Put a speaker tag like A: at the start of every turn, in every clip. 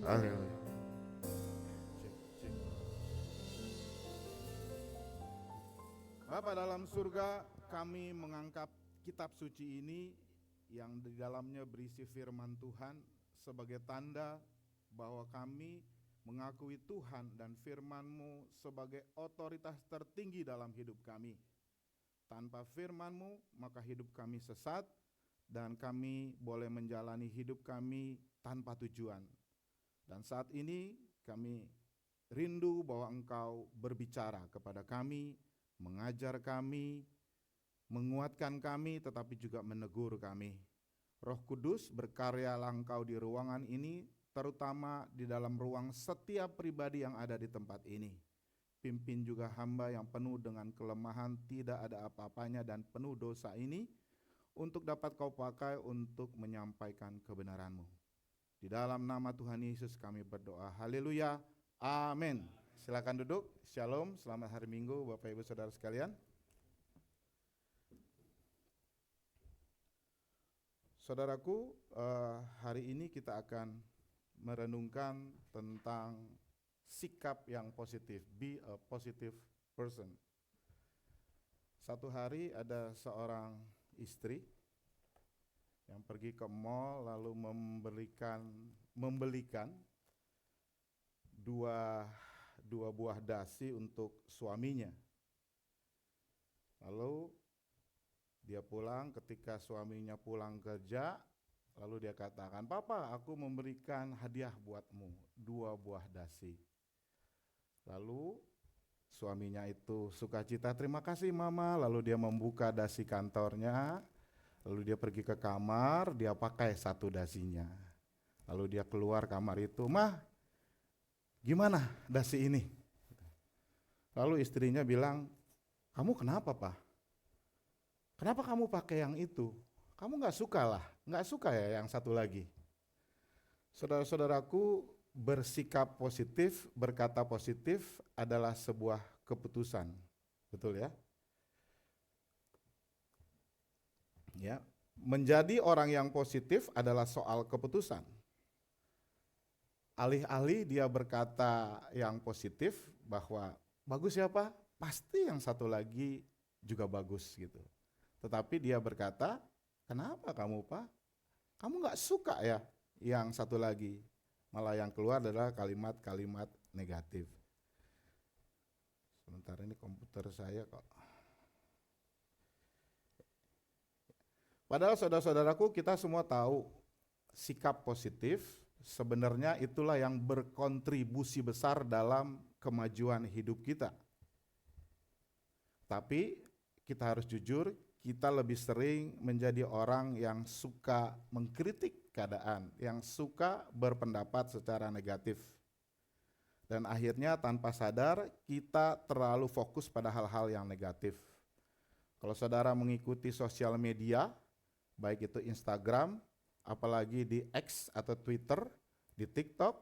A: Haleluya.
B: Bapa dalam surga, kami mengangkat kitab suci ini yang di dalamnya berisi firman Tuhan sebagai tanda bahwa kami mengakui Tuhan dan firman-Mu sebagai otoritas tertinggi dalam hidup kami. Tanpa firman-Mu, maka hidup kami sesat dan kami boleh menjalani hidup kami tanpa tujuan. Dan saat ini kami rindu bahwa Engkau berbicara kepada kami, mengajar kami, menguatkan kami, tetapi juga menegur kami. Roh Kudus, berkaryalah Engkau di ruangan ini, terutama di dalam ruang setiap pribadi yang ada di tempat ini. Pimpin juga hamba yang penuh dengan kelemahan, tidak ada apa-apanya dan penuh dosa ini, untuk dapat Kau pakai untuk menyampaikan kebenaran-Mu. Di dalam nama Tuhan Yesus kami berdoa. Haleluya. Amin. Silakan duduk. Shalom. Selamat hari Minggu Bapak Ibu Saudara sekalian. Saudaraku, hari ini kita akan merenungkan tentang sikap yang positif. Be a positive person. Satu hari ada seorang istri yang pergi ke mall lalu membelikan dua buah dasi untuk suaminya. Lalu dia pulang, ketika suaminya pulang kerja, lalu dia katakan, "Papa, aku memberikan hadiah buatmu, 2 buah dasi." Lalu suaminya itu sukacita, "Terima kasih Mama." Lalu dia membuka dasi kantornya, lalu dia pergi ke kamar, dia pakai 1 dasinya. Lalu dia keluar kamar itu, "Mah, gimana dasi ini?" Lalu istrinya bilang, "Kamu kenapa, Pak? Kenapa kamu pakai yang itu? Kamu nggak suka ya yang satu lagi?" Saudara-saudaraku, bersikap positif, berkata positif adalah sebuah keputusan, betul ya? Ya, menjadi orang yang positif adalah soal keputusan. Alih-alih dia berkata yang positif bahwa bagus ya Pak, pasti yang satu lagi juga bagus gitu. Tetapi dia berkata, "Kenapa kamu Pak? Kamu nggak suka ya yang satu lagi?" Malah yang keluar adalah kalimat-kalimat negatif. Sebentar, ini komputer saya kok. Padahal saudara-saudaraku, kita semua tahu sikap positif sebenarnya itulah yang berkontribusi besar dalam kemajuan hidup kita. Tapi kita harus jujur, kita lebih sering menjadi orang yang suka mengkritik keadaan, yang suka berpendapat secara negatif. Dan akhirnya tanpa sadar kita terlalu fokus pada hal-hal yang negatif. Kalau saudara mengikuti sosial media, baik itu Instagram, apalagi di X atau Twitter, di TikTok,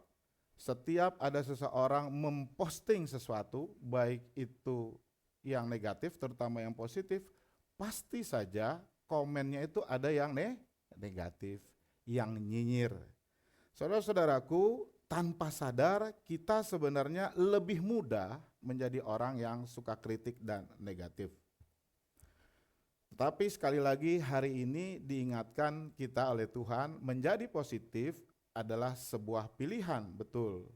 B: setiap ada seseorang memposting sesuatu, baik itu yang negatif terutama yang positif, pasti saja komennya itu ada yang negatif, yang nyinyir. Saudara-saudaraku, tanpa sadar kita sebenarnya lebih mudah menjadi orang yang suka kritik dan negatif. Tapi sekali lagi hari ini diingatkan kita oleh Tuhan, menjadi positif adalah sebuah pilihan, betul.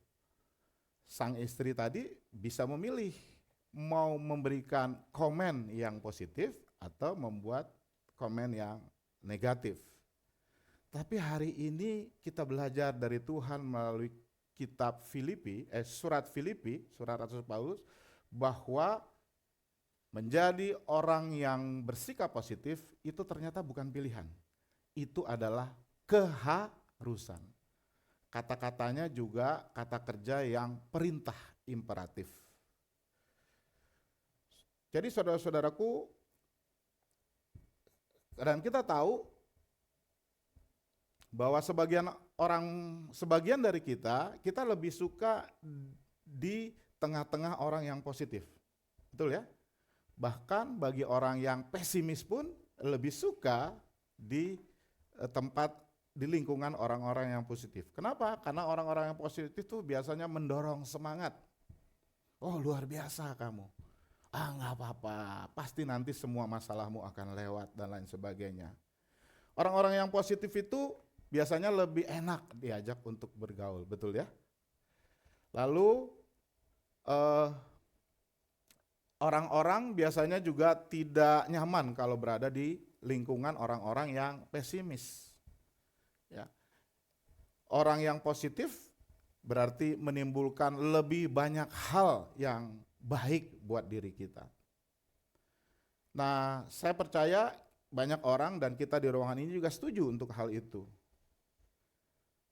B: Sang istri tadi bisa memilih mau memberikan komen yang positif atau membuat komen yang negatif. Tapi hari ini kita belajar dari Tuhan melalui kitab surat Filipi, surat Rasul Paulus, bahwa menjadi orang yang bersikap positif itu ternyata bukan pilihan. Itu adalah keharusan. Kata-katanya juga kata kerja yang perintah imperatif. Jadi saudara-saudaraku, dan kita tahu bahwa sebagian dari kita lebih suka di tengah-tengah orang yang positif. Betul ya? Bahkan bagi orang yang pesimis pun lebih suka di tempat di lingkungan orang-orang yang positif. Kenapa? Karena orang-orang yang positif itu biasanya mendorong semangat. Oh, luar biasa kamu. Ah, nggak apa-apa, pasti nanti semua masalahmu akan lewat dan lain sebagainya. Orang-orang yang positif itu biasanya lebih enak diajak untuk bergaul, betul ya? Lalu orang-orang biasanya juga tidak nyaman kalau berada di lingkungan orang-orang yang pesimis. Ya. Orang yang positif berarti menimbulkan lebih banyak hal yang baik buat diri kita. Nah, saya percaya banyak orang dan kita di ruangan ini juga setuju untuk hal itu.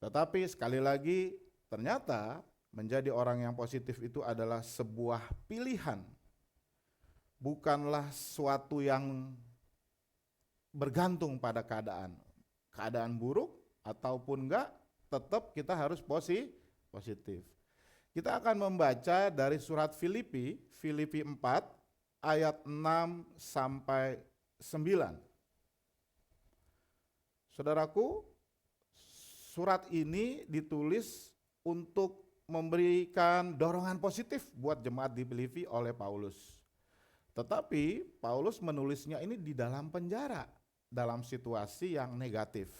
B: Tetapi sekali lagi, ternyata menjadi orang yang positif itu adalah sebuah pilihan. Bukanlah suatu yang bergantung pada keadaan. Keadaan buruk ataupun enggak, tetap kita harus positif. Kita akan membaca dari surat Filipi 4 ayat 6 sampai 9. Saudaraku, surat ini ditulis untuk memberikan dorongan positif buat jemaat di Filipi oleh Paulus. Tetapi Paulus menulisnya ini di dalam penjara, dalam situasi yang negatif.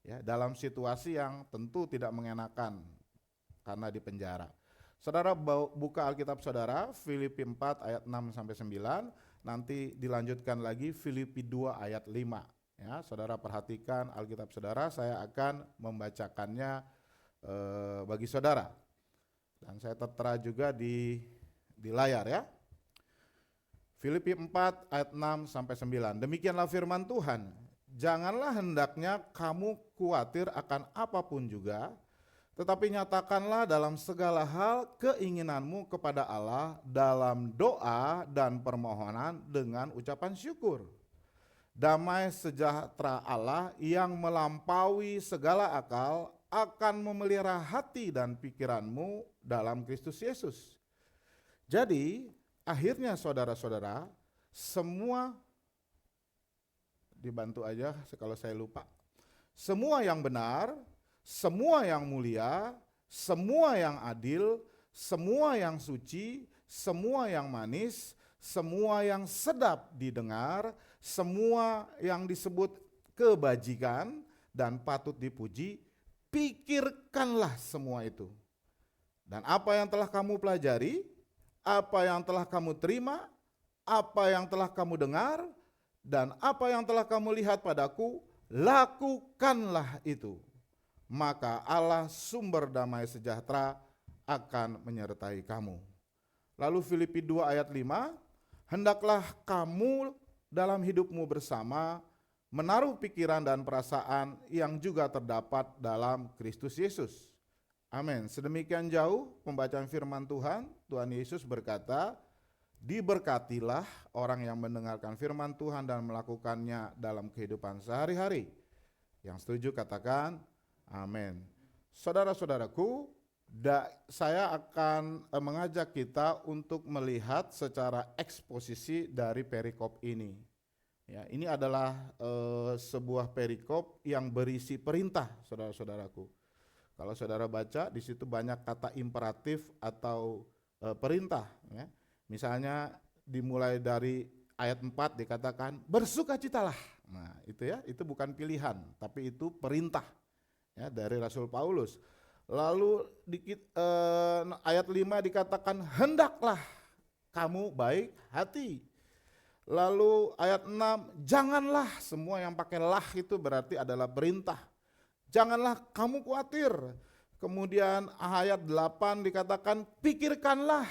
B: Ya, dalam situasi yang tentu tidak mengenakan karena di penjara. Saudara buka Alkitab saudara, Filipi 4 ayat 6 sampai 9, nanti dilanjutkan lagi Filipi 2 ayat 5. Ya, saudara perhatikan Alkitab saudara, saya akan membacakannya bagi saudara. Dan saya tertera juga di layar ya. Filipi 4 ayat 6 sampai 9. Demikianlah firman Tuhan. Janganlah hendaknya kamu khawatir akan apapun juga, tetapi nyatakanlah dalam segala hal keinginanmu kepada Allah dalam doa dan permohonan dengan ucapan syukur. Damai sejahtera Allah yang melampaui segala akal akan memelihara hati dan pikiranmu dalam Kristus Yesus. Jadi, akhirnya saudara-saudara, semua dibantu aja kalau saya lupa. Semua yang benar, semua yang mulia, semua yang adil, semua yang suci, semua yang manis, semua yang sedap didengar, semua yang disebut kebajikan dan patut dipuji, pikirkanlah semua itu. Dan apa yang telah kamu pelajari, apa yang telah kamu terima, apa yang telah kamu dengar, dan apa yang telah kamu lihat padaku, lakukanlah itu. Maka Allah sumber damai sejahtera akan menyertai kamu. Lalu Filipi 2 ayat 5, hendaklah kamu dalam hidupmu bersama menaruh pikiran dan perasaan yang juga terdapat dalam Kristus Yesus. Amin. Sedemikian jauh pembacaan firman Tuhan. Tuhan Yesus berkata, diberkatilah orang yang mendengarkan firman Tuhan dan melakukannya dalam kehidupan sehari-hari. Yang setuju katakan amin. Saudara-saudaraku, saya akan mengajak kita untuk melihat secara eksposisi dari perikop ini. Ya, ini adalah sebuah perikop yang berisi perintah, saudara-saudaraku. Kalau saudara baca, di situ banyak kata imperatif atau perintah. Ya. Misalnya dimulai dari ayat 4 dikatakan bersukacitalah. Nah itu ya, itu bukan pilihan, tapi itu perintah ya, dari Rasul Paulus. Lalu ayat 5 dikatakan hendaklah kamu baik hati. Lalu ayat 6, janganlah, semua yang pakai lah itu berarti adalah perintah. Janganlah kamu khawatir. Kemudian ayat 8 dikatakan pikirkanlah.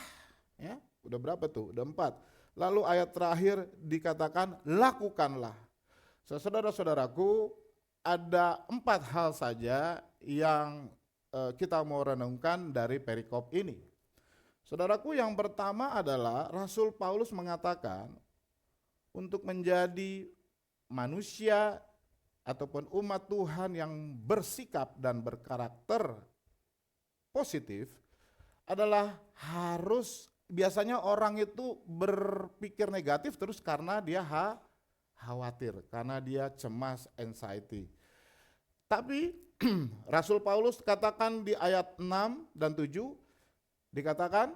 B: Ya, udah berapa tuh? Udah 4. Lalu ayat terakhir dikatakan lakukanlah. Saudara-saudaraku, ada 4 hal saja yang kita mau renungkan dari perikop ini. Saudaraku, yang pertama adalah Rasul Paulus mengatakan untuk menjadi manusia ataupun umat Tuhan yang bersikap dan berkarakter positif adalah harus, biasanya orang itu berpikir negatif terus karena dia khawatir, karena dia cemas, anxiety. Tapi Rasul Paulus katakan di ayat 6 dan 7, dikatakan,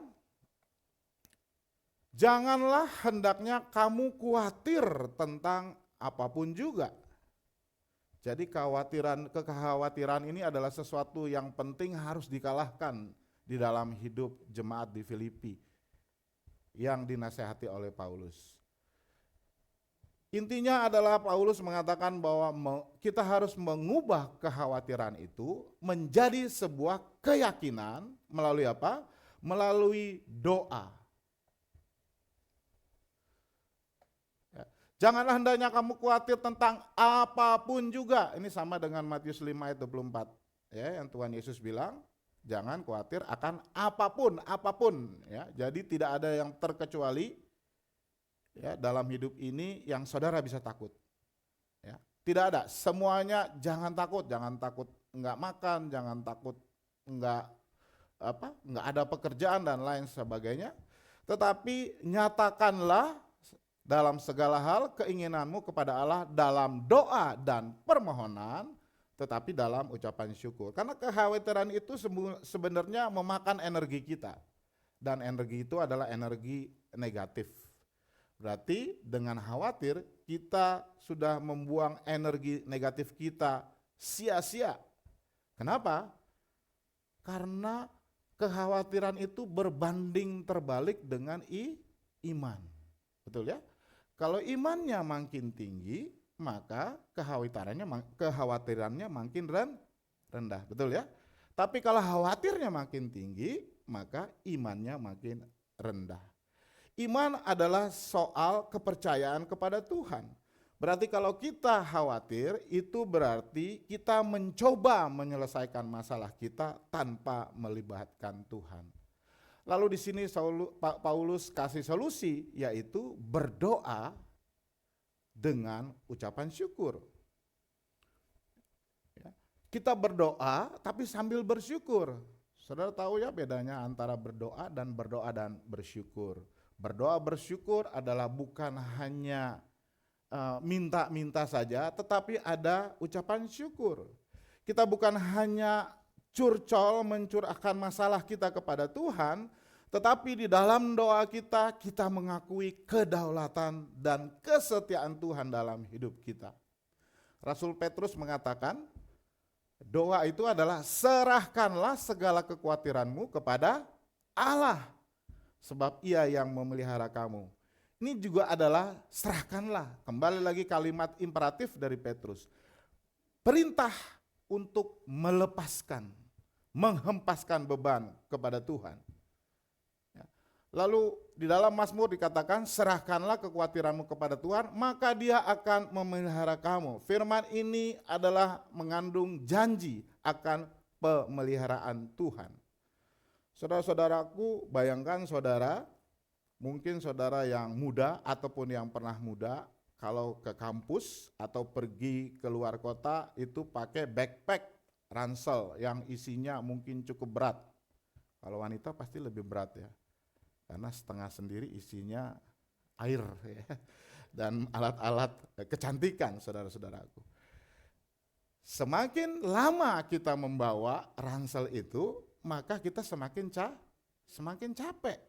B: janganlah hendaknya kamu khawatir tentang apapun juga. Jadi kekhawatiran ini adalah sesuatu yang penting, harus dikalahkan di dalam hidup jemaat di Filipi yang dinasehati oleh Paulus. Intinya adalah Paulus mengatakan bahwa kita harus mengubah kekhawatiran itu menjadi sebuah keyakinan melalui apa? Melalui doa. Ya. Janganlah hendaknya kamu khawatir tentang apapun juga. Ini sama dengan Matius 5 ayat 24. Ya, yang Tuhan Yesus bilang, jangan khawatir akan apapun. Ya. Jadi tidak ada yang terkecuali ya, dalam hidup ini yang saudara bisa takut. Ya, tidak ada, semuanya jangan takut enggak makan, jangan takut enggak ada pekerjaan dan lain sebagainya. Tetapi nyatakanlah dalam segala hal keinginanmu kepada Allah dalam doa dan permohonan, tetapi dalam ucapan syukur. Karena kekhawatiran itu sebenarnya memakan energi kita. Dan energi itu adalah energi negatif. Berarti dengan khawatir kita sudah membuang energi negatif kita sia-sia. Kenapa? Karena kekhawatiran itu berbanding terbalik dengan iman. Betul ya? Kalau imannya makin tinggi, maka kekhawatirannya makin rendah. Betul ya? Tapi kalau khawatirnya makin tinggi, maka imannya makin rendah. Iman adalah soal kepercayaan kepada Tuhan. Berarti kalau kita khawatir, itu berarti kita mencoba menyelesaikan masalah kita tanpa melibatkan Tuhan. Lalu di sini Paulus kasih solusi, yaitu berdoa dengan ucapan syukur. Kita berdoa tapi sambil bersyukur. Saudara tahu ya bedanya antara berdoa dan bersyukur. Berdoa bersyukur adalah bukan hanya minta-minta saja, tetapi ada ucapan syukur. Kita bukan hanya curcol mencurahkan masalah kita kepada Tuhan, tetapi di dalam doa kita mengakui kedaulatan dan kesetiaan Tuhan dalam hidup kita. Rasul Petrus mengatakan, doa itu adalah serahkanlah segala kekhawatiranmu kepada Allah, sebab Ia yang memelihara kamu. Ini juga adalah serahkanlah. Kembali lagi kalimat imperatif dari Petrus. Perintah untuk melepaskan, menghempaskan beban kepada Tuhan. Lalu di dalam Mazmur dikatakan, serahkanlah kekhawatiranmu kepada Tuhan, maka Dia akan memelihara kamu. Firman ini adalah mengandung janji akan pemeliharaan Tuhan. Saudara-saudaraku, bayangkan saudara, mungkin saudara yang muda ataupun yang pernah muda, kalau ke kampus atau pergi ke luar kota itu pakai backpack ransel yang isinya mungkin cukup berat. Kalau wanita pasti lebih berat ya, karena setengah sendiri isinya air ya, dan alat-alat kecantikan saudara-saudaraku. Semakin lama kita membawa ransel itu, maka kita semakin capek.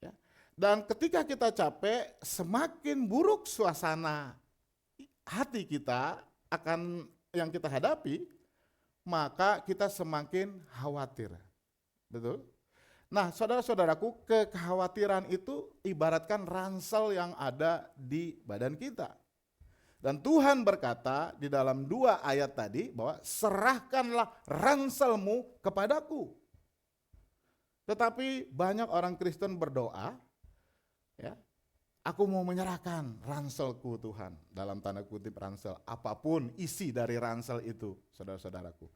B: Ya. Dan ketika kita capek, semakin buruk suasana hati kita akan yang kita hadapi, maka kita semakin khawatir. Betul? Nah, saudara-saudaraku, kekhawatiran itu ibaratkan ransel yang ada di badan kita. Dan Tuhan berkata di dalam 2 ayat tadi bahwa serahkanlah ranselmu kepadaku. Tetapi banyak orang Kristen berdoa, ya, aku mau menyerahkan ranselku Tuhan, dalam tanda kutip ransel, apapun isi dari ransel itu, saudara-saudaraku.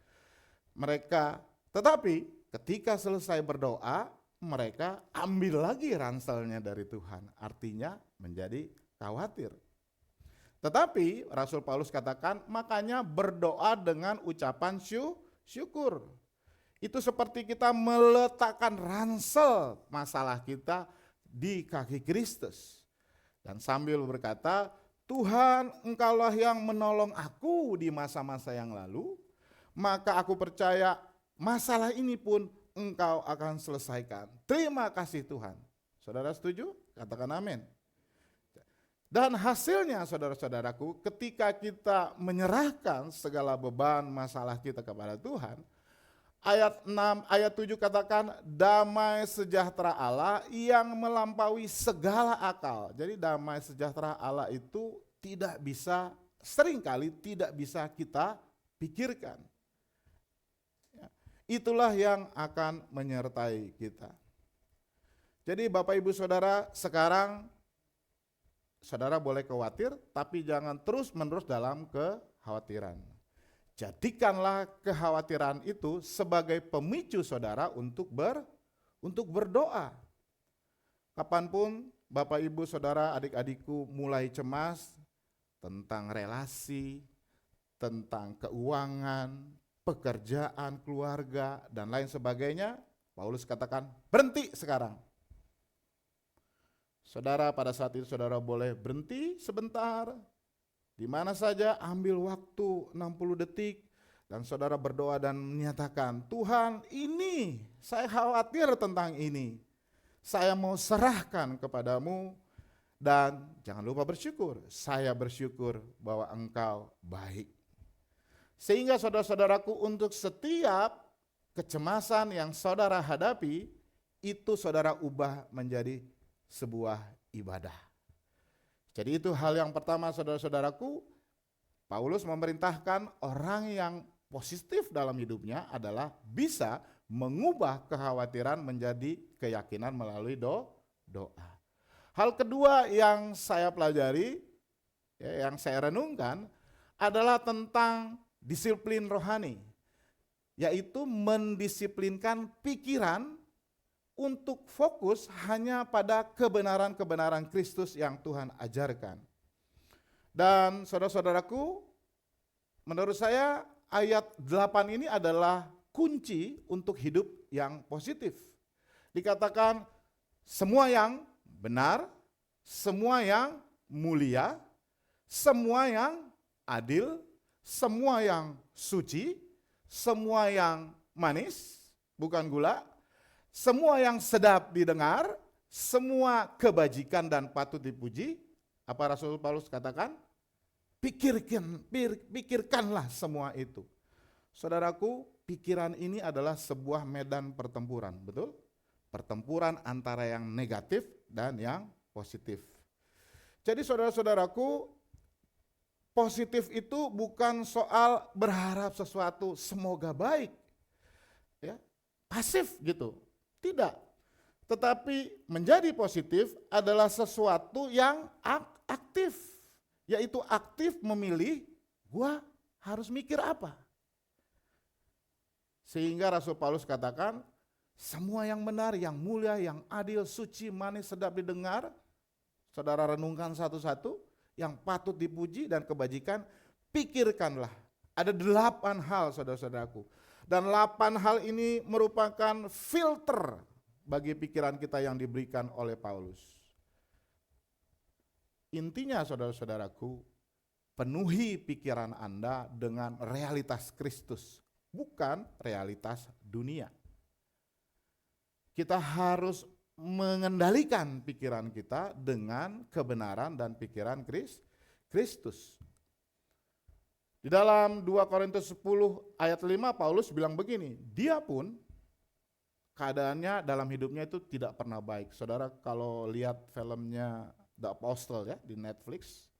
B: Tetapi ketika selesai berdoa, mereka ambil lagi ranselnya dari Tuhan, artinya menjadi khawatir. Tetapi Rasul Paulus katakan, makanya berdoa dengan ucapan syukur. Itu seperti kita meletakkan ransel masalah kita di kaki Kristus. Dan sambil berkata, Tuhan, Engkaulah yang menolong aku di masa-masa yang lalu, maka aku percaya masalah ini pun Engkau akan selesaikan. Terima kasih Tuhan. Saudara setuju? Katakan amin. Dan hasilnya saudara-saudaraku, ketika kita menyerahkan segala beban masalah kita kepada Tuhan, ayat 6, ayat 7 katakan, damai sejahtera Allah yang melampaui segala akal. Jadi damai sejahtera Allah itu tidak bisa, seringkali tidak bisa kita pikirkan. Itulah yang akan menyertai kita. Jadi Bapak Ibu Saudara, sekarang saudara boleh khawatir, tapi jangan terus-menerus dalam kekhawatiran. Jadikanlah kekhawatiran itu sebagai pemicu saudara untuk berdoa. Kapanpun Bapak Ibu Saudara, adik-adikku mulai cemas tentang relasi, tentang keuangan, pekerjaan, keluarga, dan lain sebagainya, Paulus katakan berhenti sekarang. Saudara, pada saat itu saudara boleh berhenti sebentar, di mana saja, ambil waktu 60 detik, dan saudara berdoa dan menyatakan, Tuhan, ini saya khawatir tentang ini, saya mau serahkan kepadamu, dan jangan lupa bersyukur, saya bersyukur bahwa Engkau baik. Sehingga saudara-saudaraku, untuk setiap kecemasan yang saudara hadapi, itu saudara ubah menjadi sebuah ibadah. Jadi itu hal yang pertama saudara-saudaraku, Paulus memerintahkan orang yang positif dalam hidupnya adalah bisa mengubah kekhawatiran menjadi keyakinan melalui doa. Hal kedua yang saya pelajari, yang saya renungkan adalah tentang disiplin rohani, yaitu mendisiplinkan pikiran untuk fokus hanya pada kebenaran-kebenaran Kristus yang Tuhan ajarkan. Dan saudara-saudaraku, menurut saya ayat 8 ini adalah kunci untuk hidup yang positif. Dikatakan semua yang benar, semua yang mulia, semua yang adil, semua yang suci, semua yang manis, bukan gula, semua yang sedap didengar, semua kebajikan dan patut dipuji. Apa Rasul Paulus katakan? Pikirkanlah semua itu. Saudaraku, pikiran ini adalah sebuah medan pertempuran, betul? Pertempuran antara yang negatif dan yang positif. Jadi saudara-saudaraku, positif itu bukan soal berharap sesuatu semoga baik, ya, pasif gitu. Tidak, tetapi menjadi positif adalah sesuatu yang aktif, yaitu aktif memilih, gua harus mikir apa. Sehingga Rasul Paulus katakan, semua yang benar, yang mulia, yang adil, suci, manis, sedap didengar, saudara renungkan satu-satu, yang patut dipuji dan kebajikan, pikirkanlah. Ada 8 hal saudara-saudaraku. Dan 8 hal ini merupakan filter bagi pikiran kita yang diberikan oleh Paulus. Intinya saudara-saudaraku, penuhi pikiran Anda dengan realitas Kristus, bukan realitas dunia. Kita harus mengendalikan pikiran kita dengan kebenaran dan pikiran Kristus. Di dalam 2 Korintus 10 ayat 5 Paulus bilang begini, dia pun keadaannya dalam hidupnya itu tidak pernah baik. Saudara kalau lihat filmnya The Apostle ya di Netflix,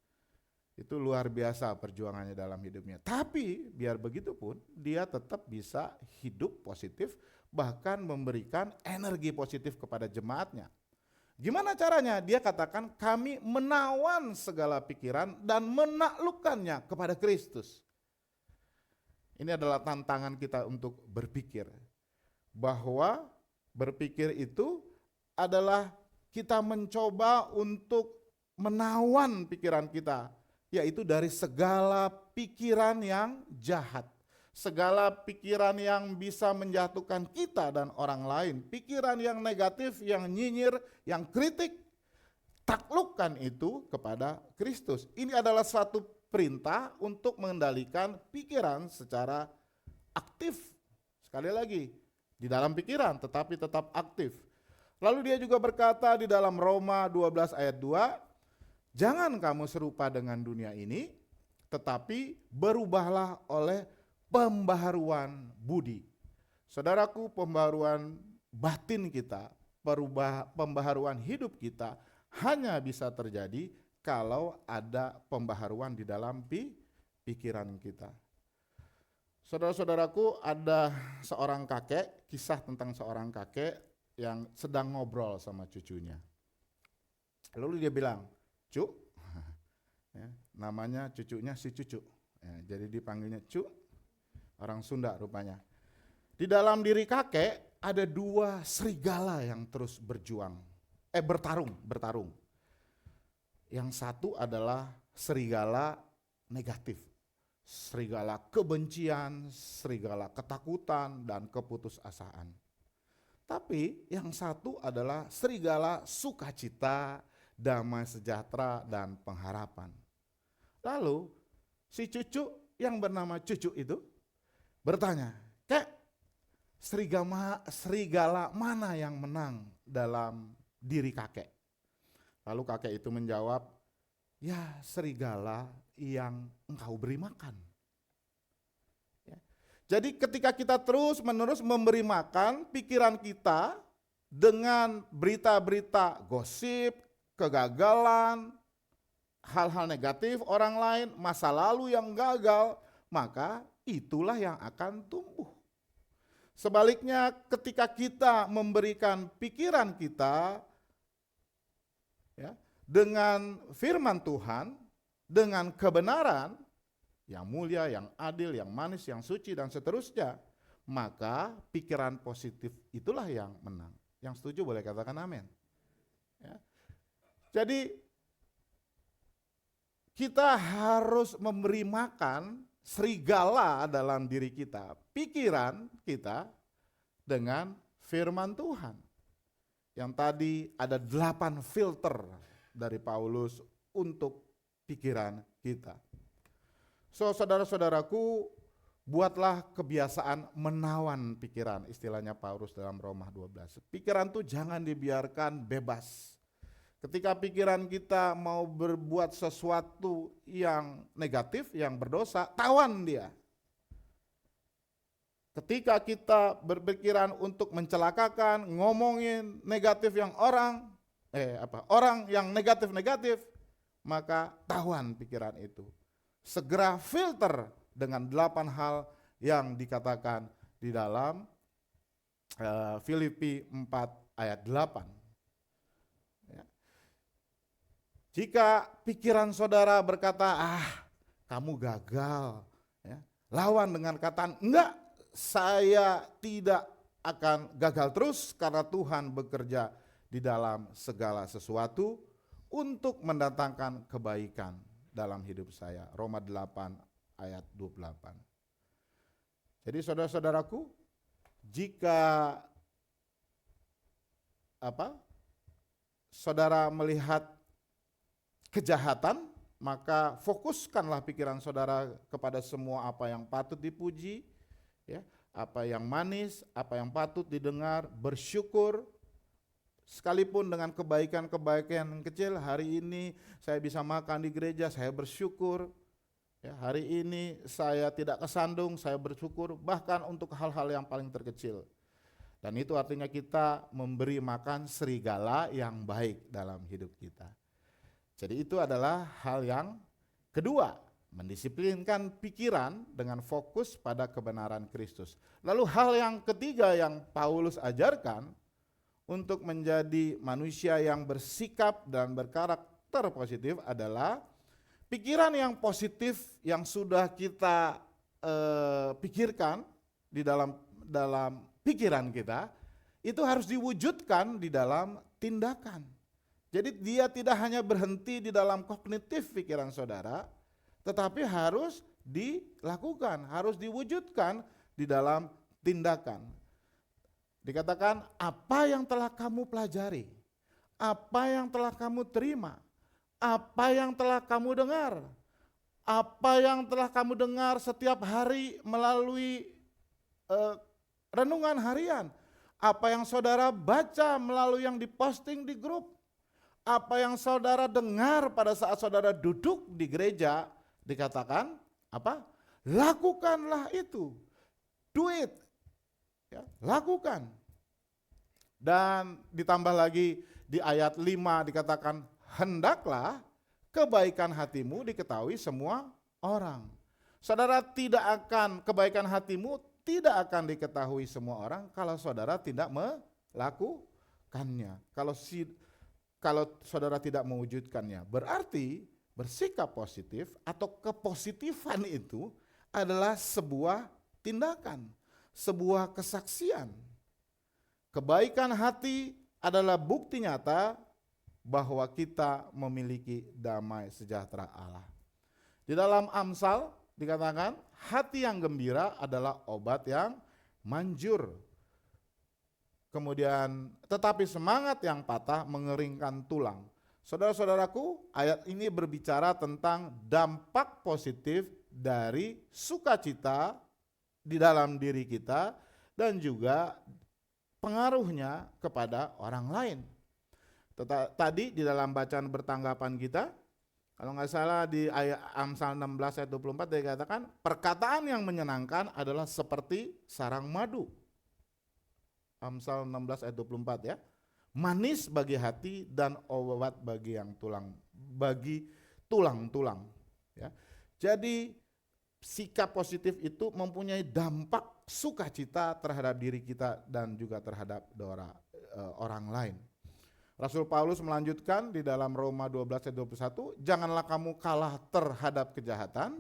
B: itu luar biasa perjuangannya dalam hidupnya. Tapi biar begitu pun dia tetap bisa hidup positif, bahkan memberikan energi positif kepada jemaatnya. Gimana caranya? Dia katakan kami menawan segala pikiran dan menaklukkannya kepada Kristus. Ini adalah tantangan kita untuk berpikir. Bahwa berpikir itu adalah kita mencoba untuk menawan pikiran kita. Yaitu dari segala pikiran yang jahat. Segala pikiran yang bisa menjatuhkan kita dan orang lain, pikiran yang negatif, yang nyinyir, yang kritik, taklukkan itu kepada Kristus. Ini adalah satu perintah untuk mengendalikan pikiran secara aktif. Sekali lagi, di dalam pikiran tetapi tetap aktif. Lalu dia juga berkata di dalam Roma 12 ayat 2, jangan kamu serupa dengan dunia ini, tetapi berubahlah oleh pembaharuan budi. Saudaraku, pembaharuan batin kita, pembaharuan hidup kita hanya bisa terjadi kalau ada pembaharuan di dalam pikiran kita. Saudara-saudaraku, ada seorang kakek, kisah tentang seorang kakek yang sedang ngobrol sama cucunya. Lalu dia bilang, "Cu," ya, namanya cucunya si Cucu. Ya, jadi dipanggilnya Cu, orang Sunda rupanya. Di dalam diri kakek ada dua serigala yang terus bertarung. Yang satu adalah serigala negatif, serigala kebencian, serigala ketakutan dan keputusasaan. Tapi yang satu adalah serigala sukacita, damai sejahtera dan pengharapan. Lalu si Cucu yang bernama Cucu itu bertanya, "Kek, serigala mana yang menang dalam diri kakek?" Lalu kakek itu menjawab, "Ya, serigala yang engkau beri makan." Ya. Jadi ketika kita terus-menerus memberi makan pikiran kita dengan berita-berita gosip, kegagalan, hal-hal negatif orang lain, masa lalu yang gagal, maka itulah yang akan tumbuh. Sebaliknya, ketika kita memberikan pikiran kita ya, dengan firman Tuhan, dengan kebenaran yang mulia, yang adil, yang manis, yang suci, dan seterusnya, maka pikiran positif itulah yang menang. Yang setuju boleh katakan amin. Ya. Jadi kita harus memberi makan serigala dalam diri kita, pikiran kita dengan firman Tuhan. Yang tadi ada 8 filter dari Paulus untuk pikiran kita. So, saudara-saudaraku, buatlah kebiasaan menawan pikiran, istilahnya Paulus dalam Roma 12. Pikiran tuh jangan dibiarkan bebas. Ketika pikiran kita mau berbuat sesuatu yang negatif, yang berdosa, tawan dia. Ketika kita berpikiran untuk mencelakakan, ngomongin negatif yang orang yang negatif-negatif, maka tawan pikiran itu. Segera filter dengan 8 hal yang dikatakan di dalam Filipi 4 ayat 8. Ya. Jika pikiran saudara berkata, kamu gagal, ya, lawan dengan kata, enggak, saya tidak akan gagal terus karena Tuhan bekerja di dalam segala sesuatu untuk mendatangkan kebaikan dalam hidup saya. Roma 8 ayat 28. Jadi saudara-saudaraku, jika saudara melihat kejahatan, maka fokuskanlah pikiran saudara kepada semua apa yang patut dipuji, ya, apa yang manis, apa yang patut didengar, bersyukur. Sekalipun dengan kebaikan-kebaikan yang kecil, hari ini saya bisa makan di gereja, saya bersyukur. Ya, hari ini saya tidak kesandung, saya bersyukur, bahkan untuk hal-hal yang paling terkecil. Dan itu artinya kita memberi makan serigala yang baik dalam hidup kita. Jadi itu adalah hal yang kedua, mendisiplinkan pikiran dengan fokus pada kebenaran Kristus. Lalu hal yang ketiga yang Paulus ajarkan untuk menjadi manusia yang bersikap dan berkarakter positif adalah pikiran yang positif yang sudah kita pikirkan di dalam pikiran kita, itu harus diwujudkan di dalam tindakan. Jadi dia tidak hanya berhenti di dalam kognitif pikiran saudara, tetapi harus dilakukan, harus diwujudkan di dalam tindakan. Dikatakan, apa yang telah kamu pelajari, apa yang telah kamu terima, apa yang telah kamu dengar, apa yang telah kamu dengar setiap hari melalui renungan harian, apa yang saudara baca melalui yang diposting di grup, apa yang saudara dengar pada saat saudara duduk di gereja, dikatakan apa? Lakukanlah itu, do it, ya, lakukan. Dan ditambah lagi di ayat 5 dikatakan, hendaklah kebaikan hatimu diketahui semua orang. Saudara, kebaikan hatimu tidak akan diketahui semua orang kalau saudara tidak melakukannya. Kalau saudara tidak mewujudkannya, berarti bersikap positif atau kepositifan itu adalah sebuah tindakan, sebuah kesaksian. Kebaikan hati adalah bukti nyata bahwa kita memiliki damai sejahtera Allah. Di dalam Amsal dikatakan, hati yang gembira adalah obat yang manjur. Kemudian, tetapi semangat yang patah mengeringkan tulang. Saudara-saudaraku, ayat ini berbicara tentang dampak positif dari sukacita di dalam diri kita dan juga pengaruhnya kepada orang lain. Tadi di dalam bacaan bertanggapan kita, kalau nggak salah di ayat Amsal 16 ayat 24 dikatakan, perkataan yang menyenangkan adalah seperti sarang madu. Amsal 16 ayat 24 ya. Manis bagi hati dan obat bagi tulang-tulang. Ya. Jadi sikap positif itu mempunyai dampak sukacita terhadap diri kita dan juga terhadap orang lain. Rasul Paulus melanjutkan di dalam Roma 12 ayat 21, janganlah kamu kalah terhadap kejahatan.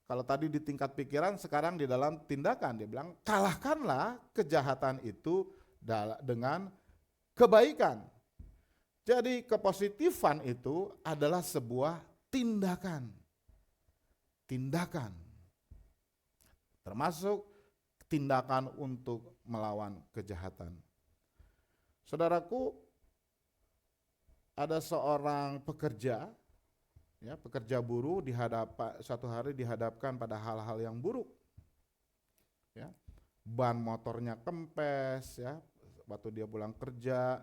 B: Kalau tadi di tingkat pikiran, sekarang di dalam tindakan. Dia bilang, kalahkanlah kejahatan itu dengan kebaikan. Jadi kepositifan itu adalah sebuah tindakan. Tindakan. Termasuk tindakan untuk melawan kejahatan. Saudaraku, ada seorang pekerja, ya, pekerja buruh suatu hari dihadapkan pada hal-hal yang buruk. Ya, ban motornya kempes, ya, waktu dia pulang kerja,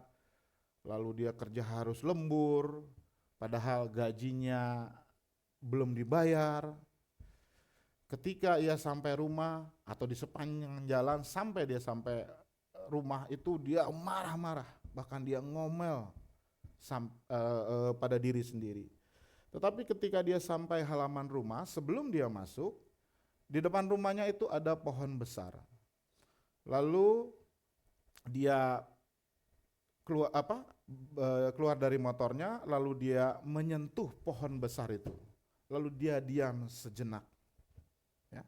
B: lalu dia kerja harus lembur, padahal gajinya belum dibayar. Ketika ia sampai rumah atau di sepanjang jalan sampai dia sampai rumah itu dia marah-marah, bahkan dia ngomel pada diri sendiri. Tetapi ketika dia sampai halaman rumah, sebelum dia masuk, di depan rumahnya itu ada pohon besar. Lalu dia keluar dari motornya, lalu dia menyentuh pohon besar itu. Lalu dia diam sejenak. Ya.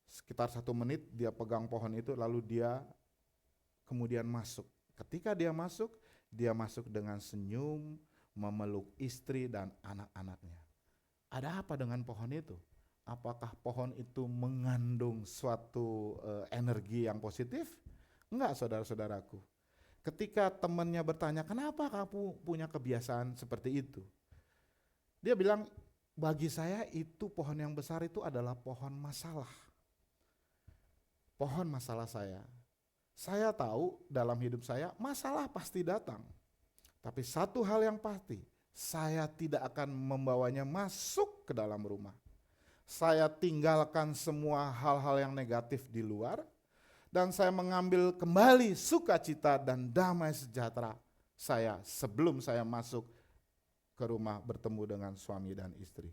B: Sekitar 1 menit dia pegang pohon itu, lalu dia kemudian masuk. Ketika dia masuk dengan senyum, memeluk istri dan anak-anaknya. Ada apa dengan pohon itu? Apakah pohon itu mengandung suatu energi yang positif? Enggak, saudara-saudaraku. Ketika temannya bertanya, kenapa kamu punya kebiasaan seperti itu? Dia bilang, bagi saya itu pohon yang besar itu adalah pohon masalah. Pohon masalah saya. Saya tahu dalam hidup saya masalah pasti datang. Tapi satu hal yang pasti, saya tidak akan membawanya masuk ke dalam rumah. Saya tinggalkan semua hal-hal yang negatif di luar, dan saya mengambil kembali sukacita dan damai sejahtera saya sebelum saya masuk ke rumah bertemu dengan suami dan istri.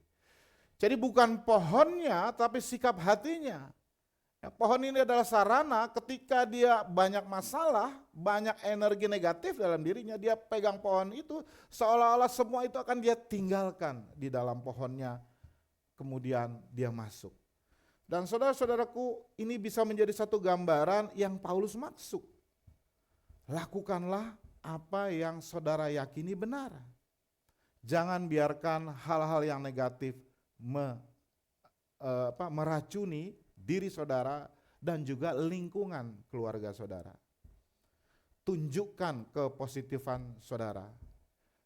B: Jadi bukan pohonnya, tapi sikap hatinya. Ya, pohon ini adalah sarana ketika dia banyak masalah, banyak energi negatif dalam dirinya, dia pegang pohon itu, seolah-olah semua itu akan dia tinggalkan di dalam pohonnya, kemudian dia masuk. Dan saudara-saudaraku, ini bisa menjadi satu gambaran yang Paulus maksud. Lakukanlah apa yang saudara yakini benar. Jangan biarkan hal-hal yang negatif meracuni diri saudara dan juga lingkungan keluarga saudara. tunjukkan kepositifan saudara.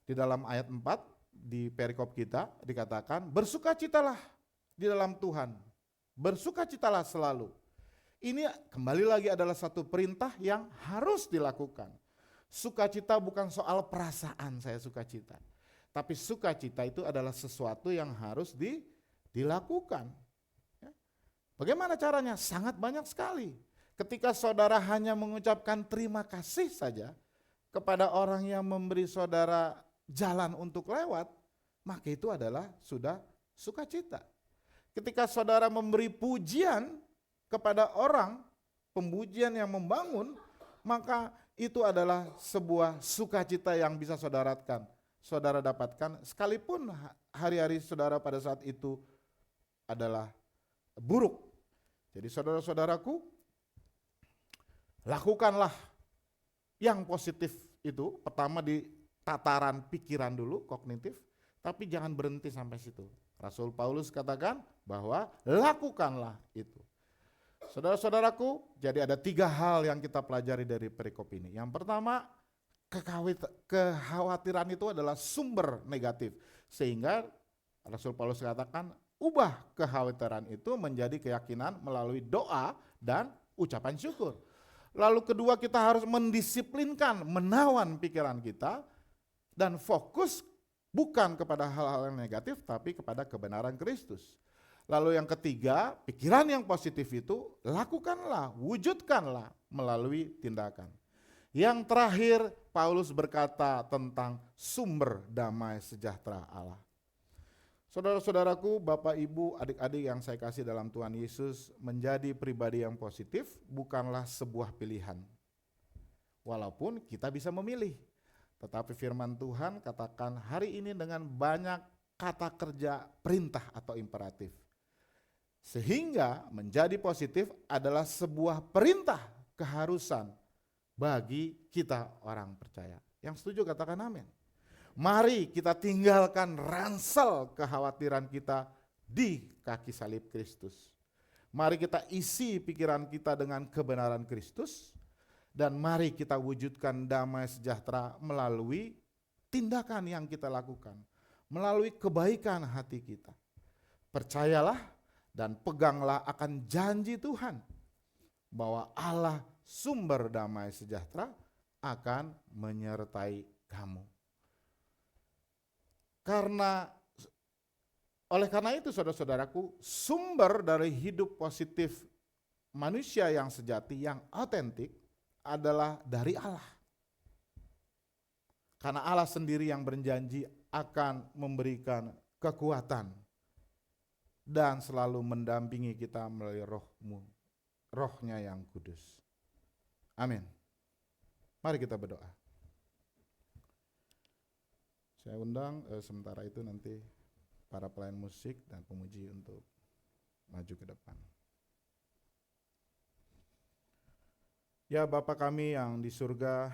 B: Di dalam ayat 4 di perikop kita dikatakan, bersukacitalah di dalam Tuhan, bersukacitalah selalu. Ini kembali lagi adalah satu perintah yang harus dilakukan. Sukacita bukan soal perasaan saya sukacita, tapi sukacita itu adalah sesuatu yang harus dilakukan. Bagaimana caranya? Sangat banyak sekali. Ketika saudara hanya mengucapkan terima kasih saja kepada orang yang memberi saudara jalan untuk lewat, maka itu adalah sudah sukacita. Ketika saudara memberi pujian kepada orang, pembujian yang membangun, maka itu adalah sebuah sukacita yang bisa saudara dapatkan, sekalipun hari-hari saudara pada saat itu adalah buruk. Jadi saudara-saudaraku, lakukanlah yang positif itu, pertama di tataran pikiran dulu, kognitif, tapi jangan berhenti sampai situ. Rasul Paulus katakan bahwa lakukanlah itu. Saudara-saudaraku, jadi ada 3 hal yang kita pelajari dari perikop ini. Yang pertama, kekhawatiran itu adalah sumber negatif. Sehingga Rasul Paulus katakan, ubah kekhawatiran itu menjadi keyakinan melalui doa dan ucapan syukur. Lalu kedua, kita harus mendisiplinkan, menawan pikiran kita dan fokus bukan kepada hal-hal yang negatif tapi kepada kebenaran Kristus. Lalu yang ketiga, pikiran yang positif itu lakukanlah, wujudkanlah melalui tindakan. Yang terakhir, Paulus berkata tentang sumber damai sejahtera Allah. Saudara-saudaraku, Bapak, Ibu, adik-adik yang saya kasih dalam Tuhan Yesus, menjadi pribadi yang positif bukanlah sebuah pilihan. Walaupun kita bisa memilih, tetapi firman Tuhan katakan hari ini dengan banyak kata kerja perintah atau imperatif. Sehingga menjadi positif adalah sebuah perintah, keharusan bagi kita orang percaya. Yang setuju katakan amin. Mari kita tinggalkan ransel kekhawatiran kita di kaki salib Kristus. Mari kita isi pikiran kita dengan kebenaran Kristus, dan mari kita wujudkan damai sejahtera melalui tindakan yang kita lakukan, melalui kebaikan hati kita. Percayalah dan peganglah akan janji Tuhan bahwa Allah sumber damai sejahtera akan menyertai kamu. Oleh karena itu saudara-saudaraku, sumber dari hidup positif manusia yang sejati, yang autentik adalah dari Allah. Karena Allah sendiri yang berjanji akan memberikan kekuatan dan selalu mendampingi kita melalui Roh-Nya yang kudus. Amin. Mari kita berdoa. Saya undang sementara itu nanti para pelayan musik dan pemuji untuk maju ke depan. Ya Bapa kami yang di surga,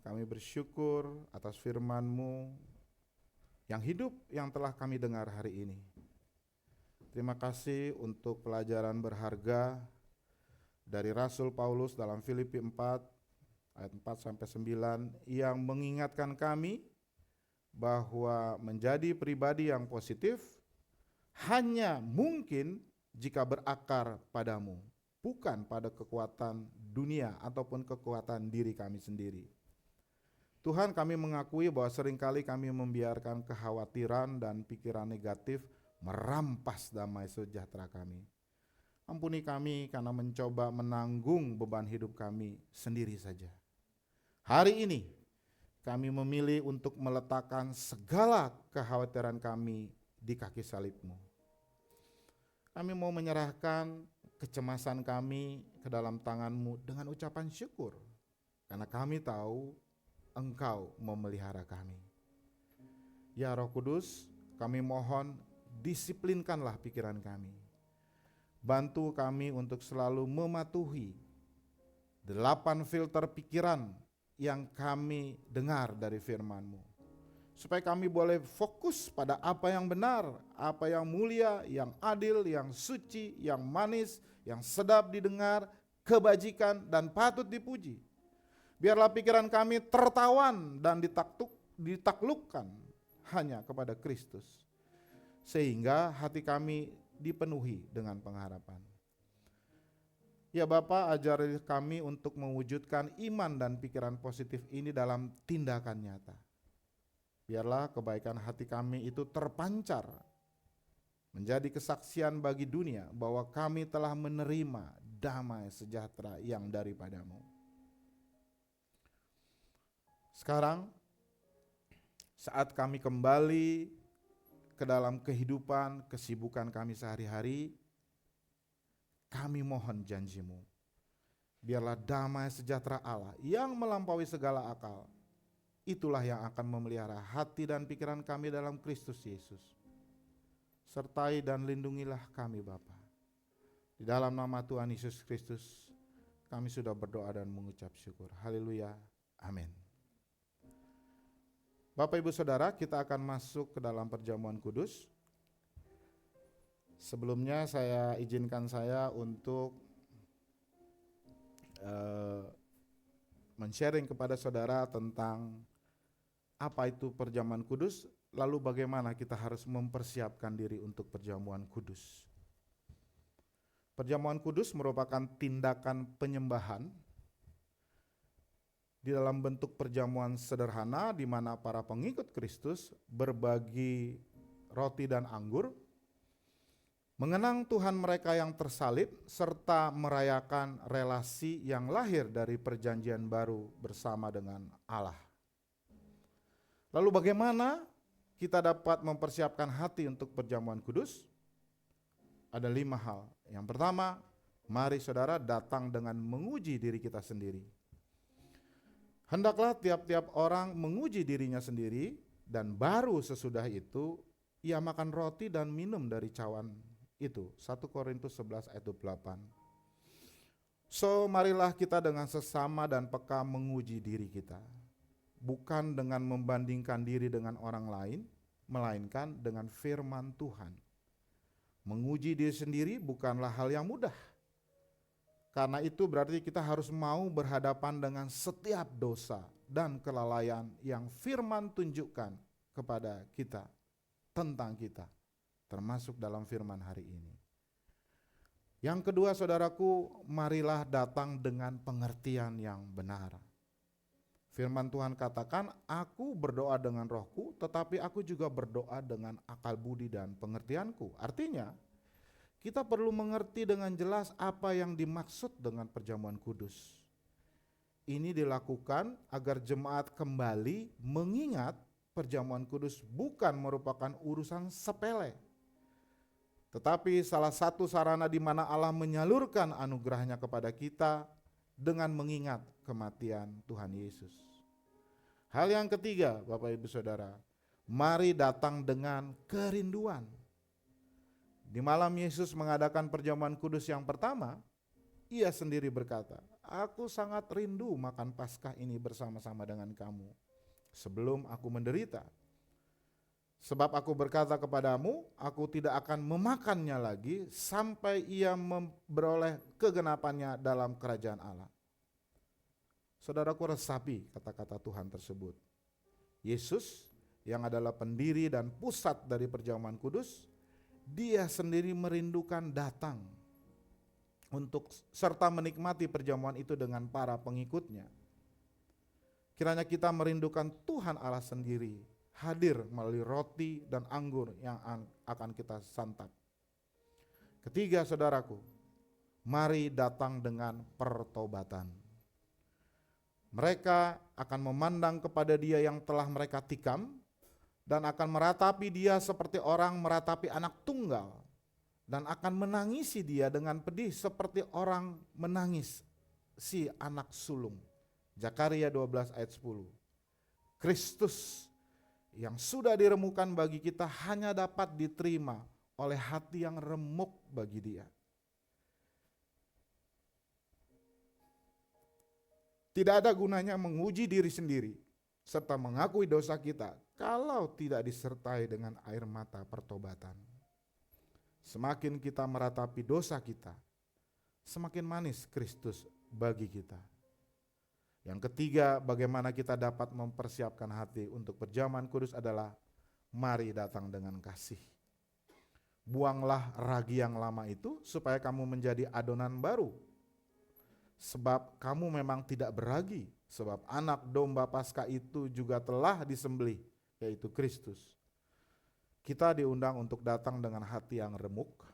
B: kami bersyukur atas firman-Mu yang hidup yang telah kami dengar hari ini. Terima kasih untuk pelajaran berharga dari Rasul Paulus dalam Filipi 4 ayat 4 sampai 9 yang mengingatkan kami bahwa menjadi pribadi yang positif hanya mungkin jika berakar padamu, bukan pada kekuatan dunia ataupun kekuatan diri kami sendiri. Tuhan, kami mengakui bahwa seringkali kami membiarkan kekhawatiran dan pikiran negatif merampas damai sejahtera kami. Ampuni kami karena mencoba menanggung beban hidup kami sendiri saja. Hari ini kami memilih untuk meletakkan segala kekhawatiran kami di kaki salib-Mu. Kami mau menyerahkan kecemasan kami ke dalam tangan-Mu dengan ucapan syukur, karena kami tahu Engkau memelihara kami. Ya Roh Kudus, kami mohon disiplinkanlah pikiran kami. Bantu kami untuk selalu mematuhi 8 filter pikiran yang kami dengar dari firman-Mu, supaya kami boleh fokus pada apa yang benar, apa yang mulia, yang adil, yang suci, yang manis, yang sedap didengar, kebajikan dan patut dipuji. Biarlah pikiran kami tertawan dan ditaklukkan hanya kepada Kristus, sehingga hati kami dipenuhi dengan pengharapan. Ya Bapa, ajari kami untuk mewujudkan iman dan pikiran positif ini dalam tindakan nyata. Biarlah kebaikan hati kami itu terpancar, menjadi kesaksian bagi dunia bahwa kami telah menerima damai sejahtera yang daripadamu. Sekarang, saat kami kembali ke dalam kehidupan, kesibukan kami sehari-hari, kami mohon janji-Mu. Biarlah damai sejahtera Allah yang melampaui segala akal, itulah yang akan memelihara hati dan pikiran kami dalam Kristus Yesus. Sertai dan lindungilah kami Bapa. Di dalam nama Tuhan Yesus Kristus, kami sudah berdoa dan mengucap syukur. Haleluya. Amin. Bapak Ibu Saudara, kita akan masuk ke dalam perjamuan kudus. Sebelumnya izinkan saya untuk men-sharing kepada saudara tentang apa itu perjamuan kudus, lalu bagaimana kita harus mempersiapkan diri untuk perjamuan kudus. Perjamuan kudus merupakan tindakan penyembahan di dalam bentuk perjamuan sederhana di mana para pengikut Kristus berbagi roti dan anggur, mengenang Tuhan mereka yang tersalib, serta merayakan relasi yang lahir dari perjanjian baru bersama dengan Allah. Lalu bagaimana kita dapat mempersiapkan hati untuk perjamuan kudus? Ada 5 hal. Yang pertama, mari saudara datang dengan menguji diri kita sendiri. Hendaklah tiap-tiap orang menguji dirinya sendiri, dan baru sesudah itu ia makan roti dan minum dari cawan itu. 1 Korintus 11 ayat 28. So, marilah kita dengan sesama dan peka menguji diri kita. Bukan dengan membandingkan diri dengan orang lain, melainkan dengan firman Tuhan. Menguji diri sendiri bukanlah hal yang mudah. Karena itu berarti kita harus mau berhadapan dengan setiap dosa dan kelalaian yang firman tunjukkan kepada kita, tentang kita, termasuk dalam firman hari ini. Yang kedua saudaraku, marilah datang dengan pengertian yang benar. Firman Tuhan katakan, aku berdoa dengan rohku, tetapi aku juga berdoa dengan akal budi dan pengertianku. Artinya, kita perlu mengerti dengan jelas apa yang dimaksud dengan perjamuan kudus. Ini dilakukan agar jemaat kembali mengingat perjamuan kudus bukan merupakan urusan sepele, tetapi salah satu sarana di mana Allah menyalurkan anugerahnya kepada kita dengan mengingat kematian Tuhan Yesus. Hal yang ketiga, Bapak Ibu Saudara, mari datang dengan kerinduan. Di malam Yesus mengadakan perjamuan kudus yang pertama, ia sendiri berkata, aku sangat rindu makan Paskah ini bersama-sama dengan kamu sebelum aku menderita. Sebab aku berkata kepadamu, aku tidak akan memakannya lagi sampai ia memperoleh kegenapannya dalam kerajaan Allah. Saudaraku, resapi kata-kata Tuhan tersebut. Yesus yang adalah pendiri dan pusat dari perjamuan kudus, dia sendiri merindukan datang untuk serta menikmati perjamuan itu dengan para pengikutnya. Kiranya kita merindukan Tuhan Allah sendiri hadir melalui roti dan anggur yang akan kita santap. Ketiga saudaraku, mari datang dengan pertobatan. Mereka akan memandang kepada Dia yang telah mereka tikam, dan akan meratapi Dia seperti orang meratapi anak tunggal, dan akan menangisi Dia dengan pedih seperti orang menangis si anak sulung. Zakaria 12 ayat 10. Kristus yang sudah diremukan bagi kita hanya dapat diterima oleh hati yang remuk bagi Dia. Tidak ada gunanya menguji diri sendiri serta mengakui dosa kita kalau tidak disertai dengan air mata pertobatan. Semakin kita meratapi dosa kita, semakin manis Kristus bagi kita. Yang ketiga, bagaimana kita dapat mempersiapkan hati untuk perjamuan kudus adalah mari datang dengan kasih. Buanglah ragi yang lama itu supaya kamu menjadi adonan baru. Sebab kamu memang tidak beragi, sebab anak domba Paskah itu juga telah disembelih, yaitu Kristus. Kita diundang untuk datang dengan hati yang remuk,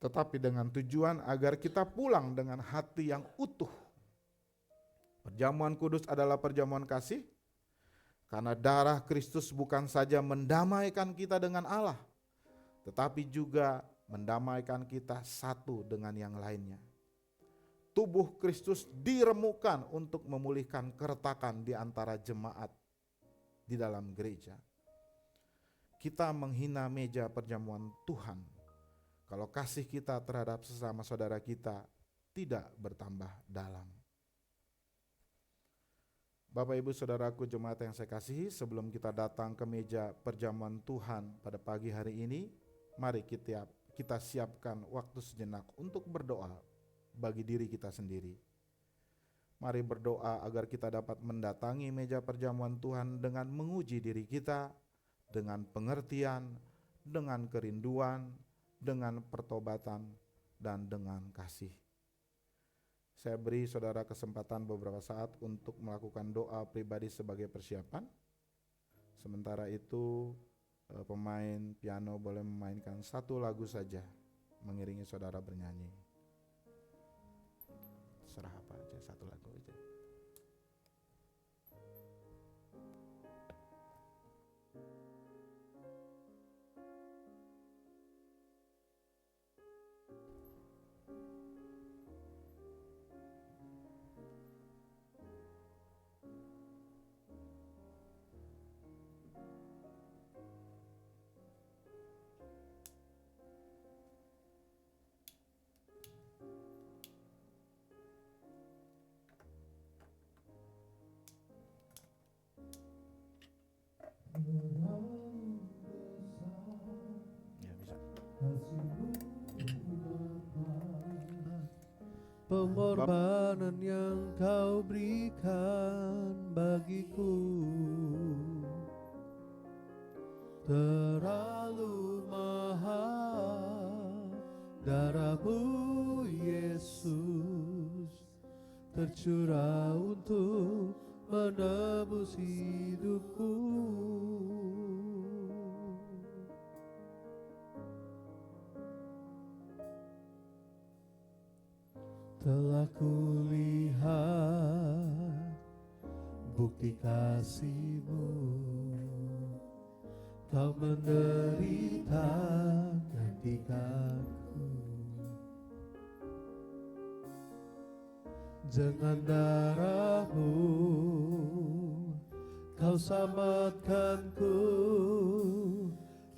B: tetapi dengan tujuan agar kita pulang dengan hati yang utuh. Perjamuan kudus adalah perjamuan kasih, karena darah Kristus bukan saja mendamaikan kita dengan Allah, tetapi juga mendamaikan kita satu dengan yang lainnya. Tubuh Kristus diremukkan untuk memulihkan keretakan di antara jemaat di dalam gereja. Kita menghina meja perjamuan Tuhan kalau kasih kita terhadap sesama saudara kita tidak bertambah dalam. Bapak Ibu Saudaraku jemaat yang saya kasihi, sebelum kita datang ke meja perjamuan Tuhan pada pagi hari ini, mari kita siapkan waktu sejenak untuk berdoa bagi diri kita sendiri. Mari berdoa agar kita dapat mendatangi meja perjamuan Tuhan dengan menguji diri kita, dengan pengertian, dengan kerinduan, dengan pertobatan, dan dengan kasih. Saya beri saudara kesempatan beberapa saat untuk melakukan doa pribadi sebagai persiapan. Sementara itu pemain piano boleh memainkan satu lagu saja mengiringi saudara bernyanyi. Serah apa aja, satu lagu aja. Ya, bisa.
A: Pengorbanan yang kau berikan bagiku terlalu mahal. Darahmu Yesus tercurah untuk menebus hidupku. Telah kulihat bukti kasih-Mu, Kau menderita gantikanku. Dengan darah-Mu Kau selamatkanku.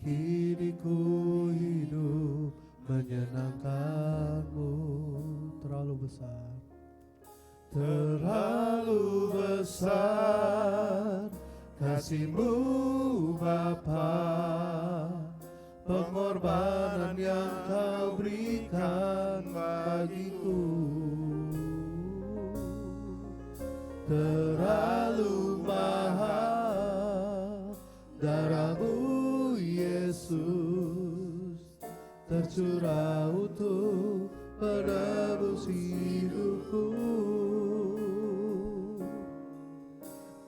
A: Kini ku hidup menyenangkan-Mu. Terlalu besar, terlalu besar kasih-Mu Bapa. Pengorbanan yang Kau berikan bagiku terlalu mahal. Darah-Mu Yesus tercurah untuk menebus hidupku.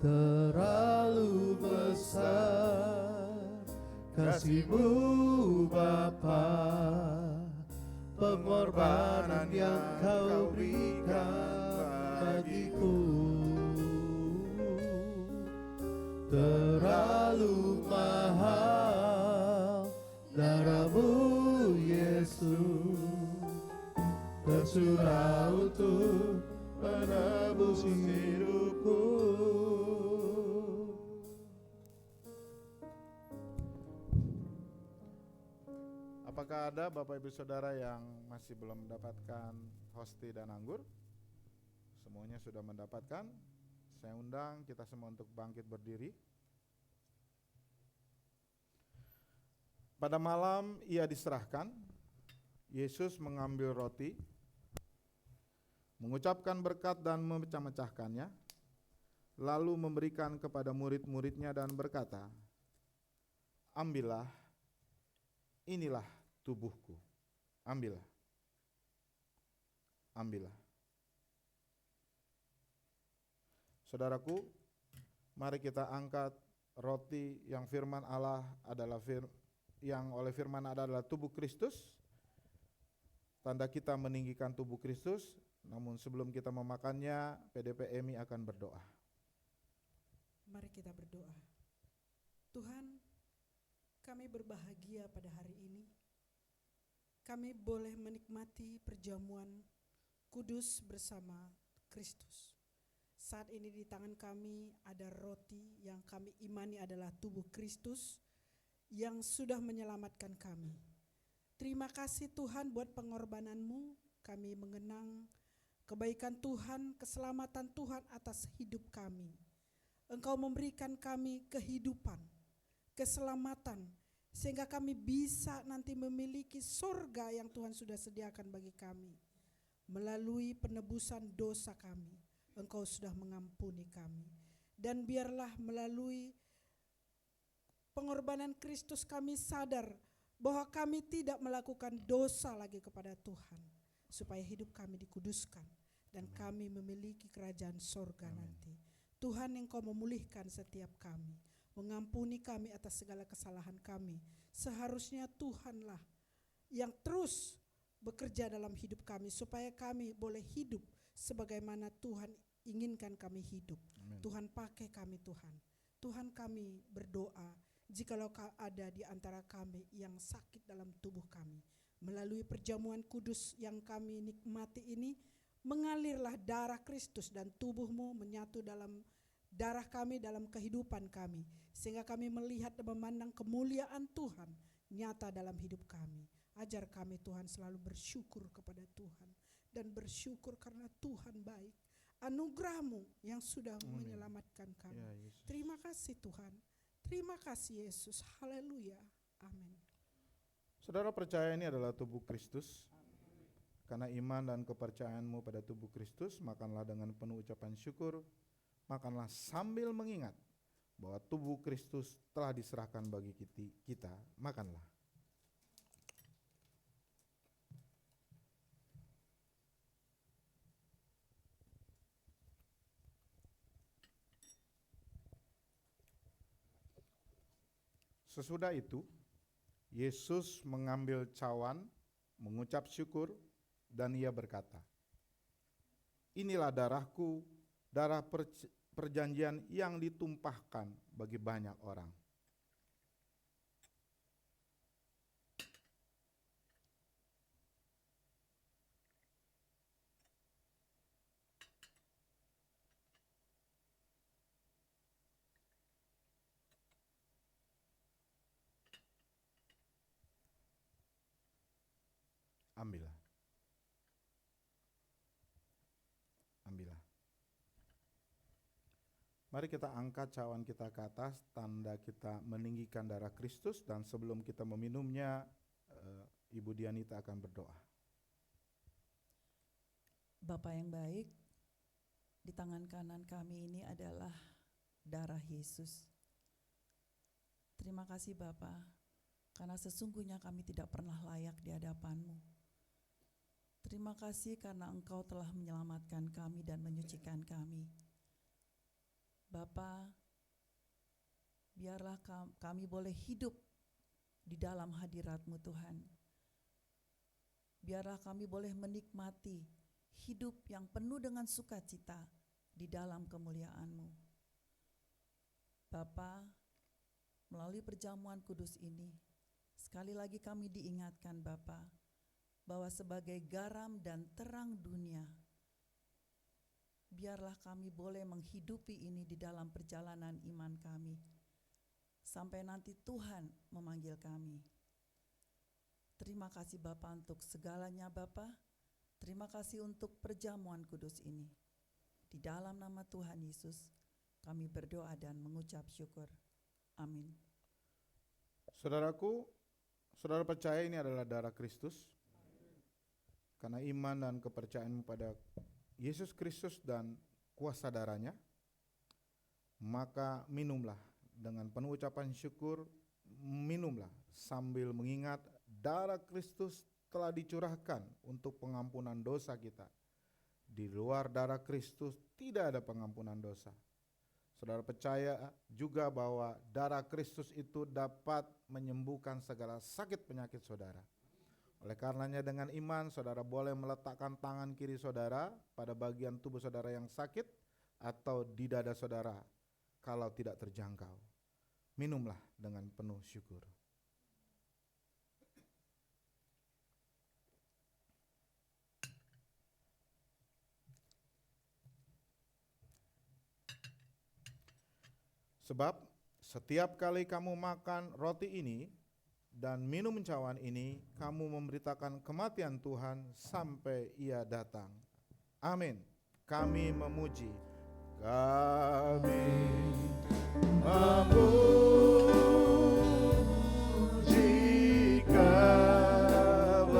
A: Terlalu besar kasih-Mu Bapa. Pengorbanan yang Kau berikan bagiku terlalu mahal. Darah-Mu Yesus tercurah untuk menebus hidupku.
B: Apakah ada Bapak Ibu Saudara yang masih belum mendapatkan hosti dan anggur? Semuanya sudah mendapatkan. Saya undang kita semua untuk bangkit berdiri. Pada malam ia diserahkan, Yesus mengambil roti, mengucapkan berkat dan memecah-mecahkannya, lalu memberikan kepada murid-muridnya dan berkata, "Ambillah, inilah tubuhku. Ambillah, ambillah." Saudaraku, mari kita angkat roti yang firman Allah adalah yang oleh firman adalah tubuh Kristus. Tanda kita meninggikan tubuh Kristus. Namun sebelum kita memakannya, PDPMI akan berdoa.
C: Mari kita berdoa. Tuhan, kami berbahagia pada hari ini. Kami boleh menikmati perjamuan kudus bersama Kristus. Saat ini di tangan kami ada roti yang kami imani adalah tubuh Kristus yang sudah menyelamatkan kami. Terima kasih Tuhan buat pengorbanan-Mu. Kami mengenang kebaikan Tuhan, keselamatan Tuhan atas hidup kami. Engkau memberikan kami kehidupan, keselamatan, sehingga kami bisa nanti memiliki surga yang Tuhan sudah sediakan bagi kami. Melalui penebusan dosa kami, Engkau sudah mengampuni kami. Dan biarlah melalui pengorbanan Kristus kami sadar bahwa kami tidak melakukan dosa lagi kepada Tuhan, supaya hidup kami dikuduskan dan kami memiliki kerajaan sorga nanti. Tuhan, Engkau memulihkan setiap kami, mengampuni kami atas segala kesalahan kami. Seharusnya Tuhanlah yang terus bekerja dalam hidup kami supaya kami boleh hidup sebagaimana Tuhan inginkan kami hidup.
B: Amin.
C: Tuhan, pakai kami Tuhan. Tuhan, kami berdoa jikalau ada di antara kami yang sakit dalam tubuh kami, melalui perjamuan kudus yang kami nikmati ini, mengalirlah darah Kristus dan tubuh-Mu menyatu dalam darah kami, dalam kehidupan kami, sehingga kami melihat dan memandang kemuliaan Tuhan nyata dalam hidup kami. Ajar kami Tuhan selalu bersyukur kepada Tuhan, dan bersyukur karena Tuhan baik, anugerah-Mu yang sudah menyelamatkan kami.
B: Ya, Yesus.
C: Terima kasih Tuhan, terima kasih Yesus, haleluya, amin.
B: Saudara percaya ini adalah tubuh Kristus. Karena iman dan kepercayaanmu pada tubuh Kristus, makanlah dengan penuh ucapan syukur, makanlah sambil mengingat bahwa tubuh Kristus telah diserahkan bagi kita. Makanlah. Sesudah itu, Yesus mengambil cawan, mengucap syukur, dan Ia berkata, "Inilah darahku, darah perjanjian yang ditumpahkan bagi banyak orang. Ambillah." Ambillah. Mari kita angkat cawan kita ke atas, tanda kita meninggikan darah Kristus, dan sebelum kita meminumnya, Ibu Dianita akan berdoa.
D: Bapa yang baik, di tangan kanan kami ini adalah darah Yesus. Terima kasih Bapa, karena sesungguhnya kami tidak pernah layak di hadapan-Mu. Terima kasih karena Engkau telah menyelamatkan kami dan menyucikan kami. Bapa, biarlah kami boleh hidup di dalam hadirat-Mu Tuhan. Biarlah kami boleh menikmati hidup yang penuh dengan sukacita di dalam kemuliaan-Mu. Bapa, melalui perjamuan kudus ini, sekali lagi kami diingatkan Bapa, bahwa sebagai garam dan terang dunia, biarlah kami boleh menghidupi ini di dalam perjalanan iman kami, sampai nanti Tuhan memanggil kami. Terima kasih Bapa untuk segalanya Bapa. Terima kasih untuk perjamuan kudus ini. Di dalam nama Tuhan Yesus, kami berdoa dan mengucap syukur. Amin.
B: Saudaraku, saudara percaya ini adalah darah Kristus. Karena iman dan kepercayaanmu pada Yesus Kristus dan kuasa darahnya, maka minumlah dengan penuh ucapan syukur, minumlah sambil mengingat darah Kristus telah dicurahkan untuk pengampunan dosa kita. Di luar darah Kristus tidak ada pengampunan dosa. Saudara percaya juga bahwa darah Kristus itu dapat menyembuhkan segala sakit penyakit saudara. Oleh karenanya dengan iman saudara boleh meletakkan tangan kiri saudara pada bagian tubuh saudara yang sakit atau di dada saudara kalau tidak terjangkau. Minumlah dengan penuh syukur. Sebab setiap kali kamu makan roti ini dan minum cawan ini, kamu memberitakan kematian Tuhan sampai Ia datang. Amin. Kami memuji. Kami memuji kebesaran-Mu.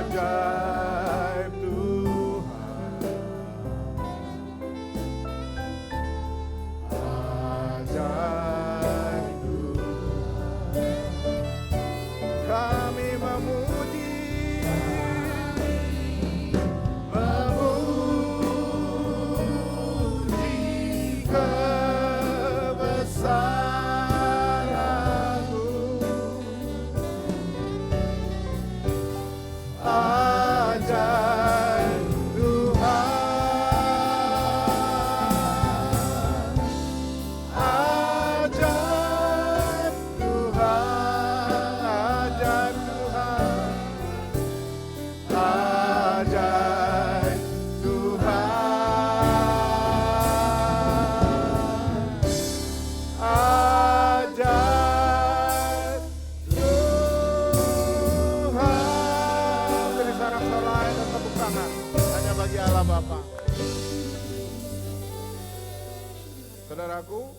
B: Ajaib Tuhan, ajaib Tuhan. Kami memuji kebesaran-Mu. Ajaib Tuhan, ajaib Tuhan, ajaib Tuhan, ajaib Tuhan, ajaib Tuhan. Beri sorak-sorai dan tepuk tangan hanya bagi Allah Bapa. Saudaraku,